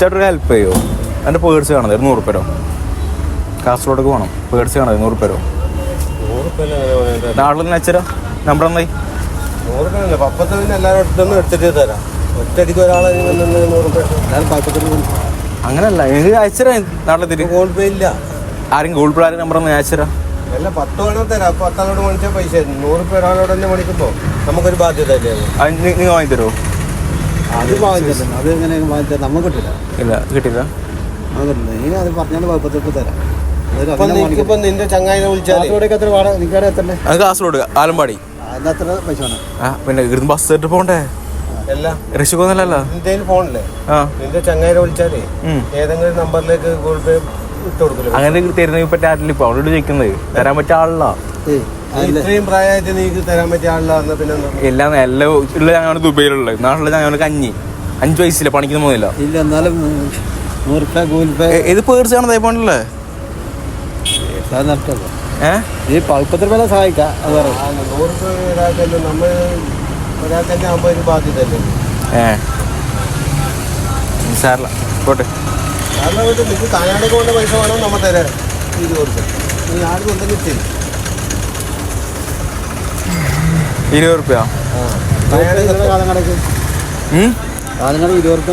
ചേട്ടൊരു help ചെയ്യുമോ? എൻ്റെ purse കാണുന്നത് 100 രൂപ. കാസർഗോഡേക്ക് പോകണം, പേഴ്സ് കാണുന്നത് 100 രൂപ. നാട്ടിൽ നിന്ന് അയച്ചരാ നമ്പർ എന്തായി? 100 പപ്പത്ത് പിന്നെ എല്ലാവരും അടുത്തൊന്നും എടുത്തിട്ട് തരാം. ഒറ്റയടിക്ക് ഒരാളെ 100 അങ്ങനല്ല, എനിക്ക് അയച്ചരാ നാട്ടിലെത്തിട്ട്. ഗൂഗിൾ പേ ഇല്ല. ആരും ഗൂഗിൾ പേ ആരും നമ്പർ ഒന്ന് അയച്ചരാ. അല്ല 10 വേണം തരാം. 10 ആളോട് മേടിച്ചാൽ പൈസ 100 ഒരാളോട് തന്നെ മേടിക്കുമ്പോൾ നമുക്കൊരു ബാധ്യത അല്ലേ? നിങ്ങൾ വാങ്ങിത്തരുമോ? അത് വാങ്ങിച്ചില്ല. അത് എങ്ങനെ വാങ്ങിച്ചാൽ നമുക്ക് കിട്ടില്ല. ഇല്ല, കിട്ടില്ല. നീ അത് പറഞ്ഞാൽ കുഴപ്പത്തിൽ തരാം. ഇപ്പം നിന്റെ ചങ്ങായിനെ വിളിച്ചാൽ അത് കാസർഗോഡ് ആലമ്പാടി. പൈസ വേണം. പിന്നെ ഇവിടുന്ന് ബസ് എടുത്ത് പോകണ്ടേ? രക്ഷിക്കൊന്നല്ലോ. നിന്റെ ഫോണില്ലേ നിന്റെ ചങ്ങായിനെ വിളിച്ചാലേ ഏതെങ്കിലും നമ്പറിലേക്ക് ഗൂഗിൾ പേ ഇട്ട് കൊടുക്കില്ല. അങ്ങനെ തരുന്ന പറ്റിയ ആരില്ല. ഇപ്പൊ അവളോട് ചോദിക്കുന്നത് തരാൻ പറ്റിയ ആളില്ല. ഇത്രയും പ്രായമായിട്ട് നീക്ക് തരാൻ പറ്റിയ ആളില്ല. പിന്നെ എല്ലാം ഉള്ള ഞങ്ങൾ ദുബൈയിലുള്ളത്. നാട്ടിലുള്ള ഞങ്ങൾ കഞ്ഞി 5 വയസ്സില്ല, പണിക്കുന്ന പോകുന്നില്ല. ഇല്ല, എന്നാലും 100 രൂപ ഗൂഗിൾ പേ. ഇത് പേഴ്സ് കാണുന്നത് പോണല്ലേ? ഈ 10 രൂപ സഹായിക്കാം. 100 രൂപ ഒരാൾക്കല്ലേ, നമ്മൾ ഒരാൾക്ക് തന്നെ ആകുമ്പോൾ ഒരു ബാധ്യതയല്ലേ? സാറില്ല പോട്ടെ. കാരണം നിങ്ങൾക്ക് കാനാടേക്ക് കൊണ്ട് പൈസ വേണം, നമ്മൾ തരാം 20 രൂപ. നീ ആരും ഉണ്ടെങ്കിൽ തരും 20 രൂപ. കാലങ്ങടക്ക് 20 രൂപ.